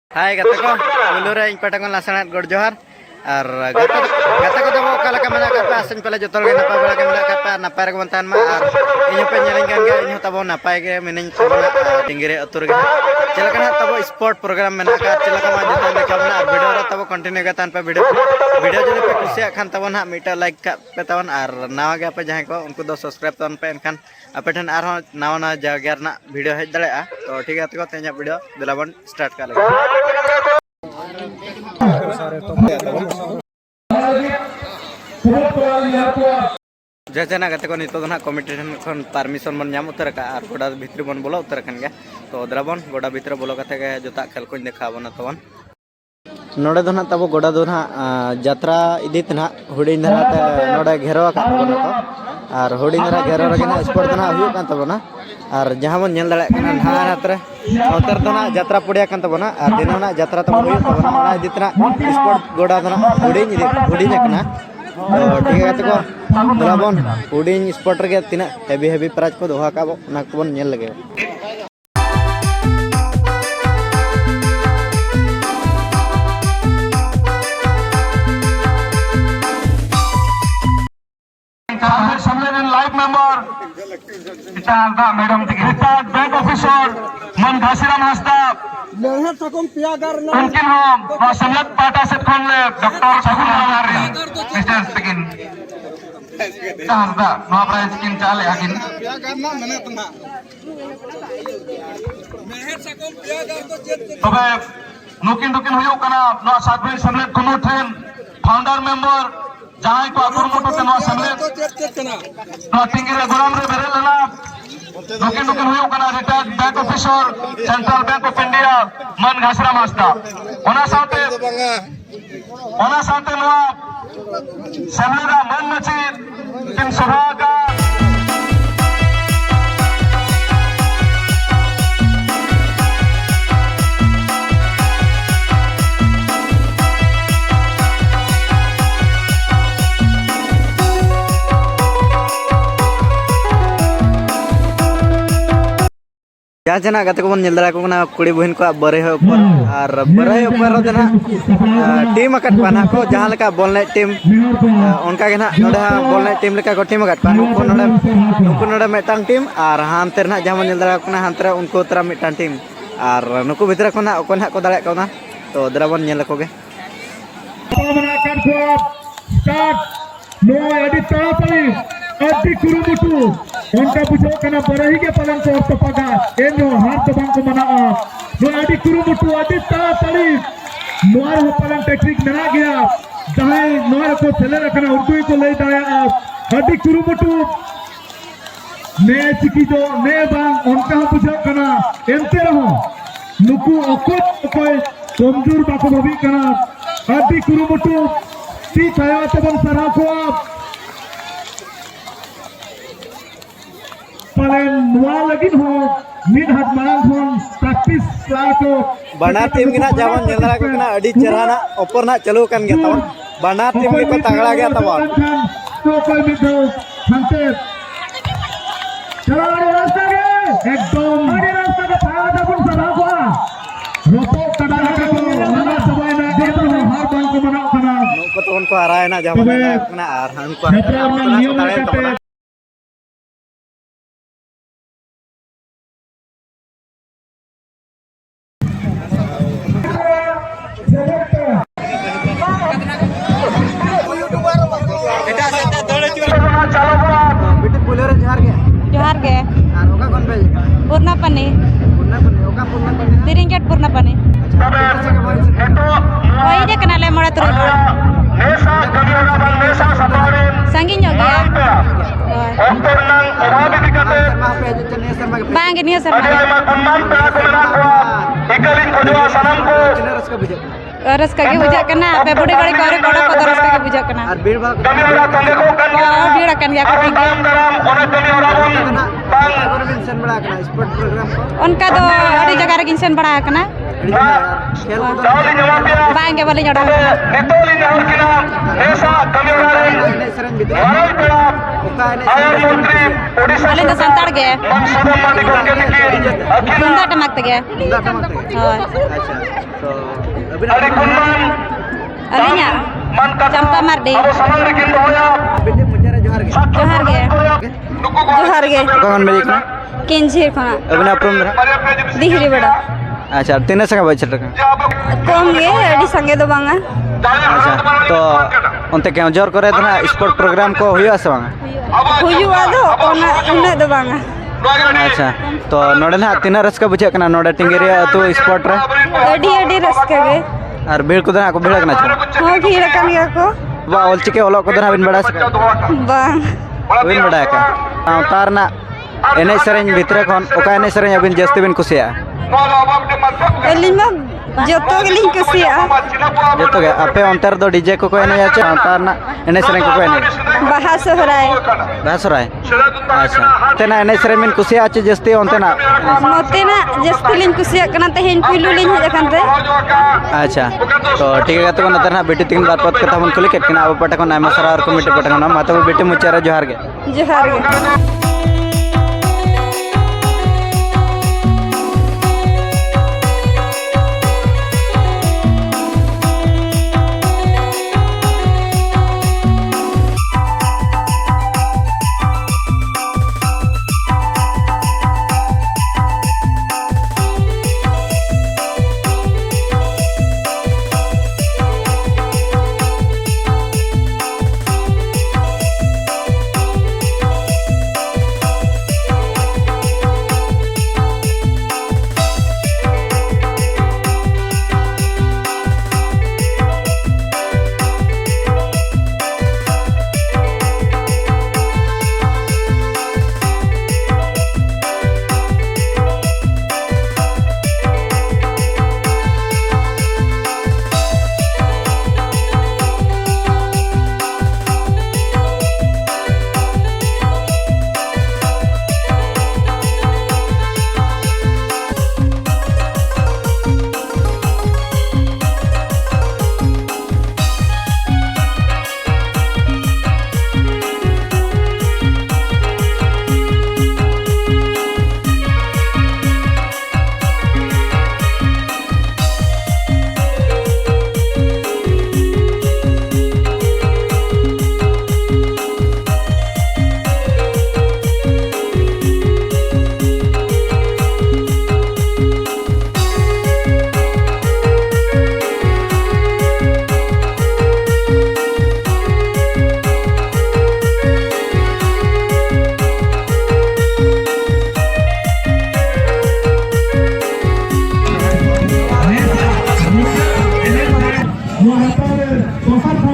Hai kataku, ulur ing patangon lasanat gor johar. Ar kataku tabo kala kamana kata asin pala jotol ge napa bala kamana kata napa rek mantan ma ar inyo penyelingan ge inyo tabo napa ge menin tabana tinggire atur ge cilakan tabo sport program mena ka cilakan ma jotan de kamana ar video ra tabo continue ge tanpa video jodi pe kusia kan tabo na mita like ka pe tawan ar nawa ge apa jahe ko unku do subscribe ton pe enkan apa than ar nawa na jagar na video hej dale a to ठीक है तो Teja video दिलाबन start कर लगे जैसे ना कहते को नितो ना कॉम्पिटिशन खन परमिशन बन नाम उतर का और गोडा भीतर बन बोला उतर खन गया तो दिलाबन गोडा भीतर बोलो कथे के जोता खेल को देखा बना तवन नोडे दो ना तब गोडा दो ना यात्रा इदित ना हुडी धरा नोडे घेरवा का बना तो और हुडी धरा घेरवा रे ना स्पोर्ट ना हुई कान तब ना और जहाँ बन नेल दाड़े कना नहा हातरे उतर दो ना यात्रा पड़िया कान तब ना और दिन ना यात्रा तब हुई तब ना ओना इदित ना स्पोर्ट गोडा दो ना हुडी कना तो ठीक है तो दिलाबन हुडी स्पोर्ट रे तिना हेवी प्राइज को दोहा का ना को बन नेल लगे live member madam bank officer मन घासीराम हांसदा उनकिन हम सम्मेलन पाटा से खन ले डॉक्टर सगुन हमारे मिस्टर स्पीकिंग चाहता नो प्राइज किन चाले आगिन पिया करना मने तना मेहर सकम पिया कर तो चेत तबे नुकिन हुयो कना नो सातवें सम्मेलन कोनो ठेन फाउंडर मेंबर जहां को अकुरमुटो ते नो सम्मेलन नो टिंगिरे गोराम रे बेरेलना नुकिन हुयो कना retired bank officer central bank of India मन घासीराम हांसदा ओना साथे नो सम्मेलन मन मची किन सभा का जहाँ जना गते को बन नेलदरा को ना कुड़ी बहन को बरे हो ऊपर और बरे ऊपर रो जना टीम अकट पाना को जहाँ लेका बॉल नाइट टीम उनका के ना नोडे बॉल नाइट टीम लेका को टीम अकट पाना उनको नोडे मेटांग टीम और हांते ना जहाँ नेलदरा को ना हांते उनको तरह मेटांग टीम और नुको भीतर को ना ओकन हाक को दाड़े को ना तो दरा बन नेल को गे स्टार्ट नो एडिट ताड़ाताड़ी अति कुरुमुटु उनका बुझो कना बरही के पलन को तपगा एनो हार तो बंक मना नो अति कुरुमुटु अति ताड़ाताड़ी नोर हो पलन टेक्निक मेना गया जहां नोर को चले रखना उर्दू को ले दाया अति कुरुमुटु ने चिकी जो ने बांग उनका बुझो कना एंते रहो नुकु ओको कोई कमजोर बाको भवी कना अति कुरुमुटु ती छाया तबन सरा को आप पलन नुआ लगिन हो मिड हाथ मांग हो प्रैक्टिस क्लास को बना टीम के ना जावन नेलदरा को ना अडी चराना ऊपर ना चलो कन गया तवन बना टीम के को तगड़ा गया तवन तो कोई भी दो हंते चलो रास्ता के एकदम बड़ी रास्ता के पाया तबन सरा को रोको कड़ा के को ना समय में दे तो हार बन को मना कना नुको तो उनको हराए ना जावन ना आर हमको हराए जोहार के पूर्णा पनी तिरिंगेट पूर्णा पनी वही जे कना ले मोड़ा तुरु संगीन जो गया बांगे निया शर्मा रस्का के बुझा करना पे बुढ़ी गड़ी करे कोड़ा को रस्का के बुझा करना और भीड़ भाग भीड़ कन गया ठीक है स्पोर्ट प्रोग्राम उनका तो अड़ी जगह रे इंसान बड़ा करना बांगे वाले जोड़ा वाले तो संताड़ गए बुंदा टमक गए अच्छा तो Alinya Champa Mardi Johar ge कौन मेरी का Kinjir khona अभी आप रूम Dihri bada अच्छा 3 संगे बच रहा Kom ge adi sange do banga अच्छा तो उनते क्या जोर करे तो ना स्पोर्ट प्रोग्राम को हुआ से वहाँ Huyu ado ona una do banga अच्छा तो नोडे ना 3 रस का बुझे करना नोडे टिंगेरिया तो स्पोर्ट रे adi raska ge और भीड़ को ना को भीड़ करना चाहिए Ho bhira kan ge ko वाह ओल चिके ओलो को ना बिन बड़ा सके bang बिन बड़ा का तार ना एने सरेंज भीतर कौन ओका एने सरेंज अबिन जस्ती बिन कुसिया Alima joto gelin kusia जतो के आपे अंतर दो डीजे को एने याचे तार ना एने सरेंज को एने Baha sohrai बस रहा है अच्छा तेना एने सरेंज बिन कुसिया आचे जस्ती अंते ना Mote na jasti lin kusia kana tehin pilu lin haja kan te अच्छा तो ठीक है तो नतर ना बेटी तीन बार पद कथा मन कुली केट किना अब पटक ना मसरा और कमिटी पटक ना माता बेटी मुचारा जोहार के Johar ge Mohatan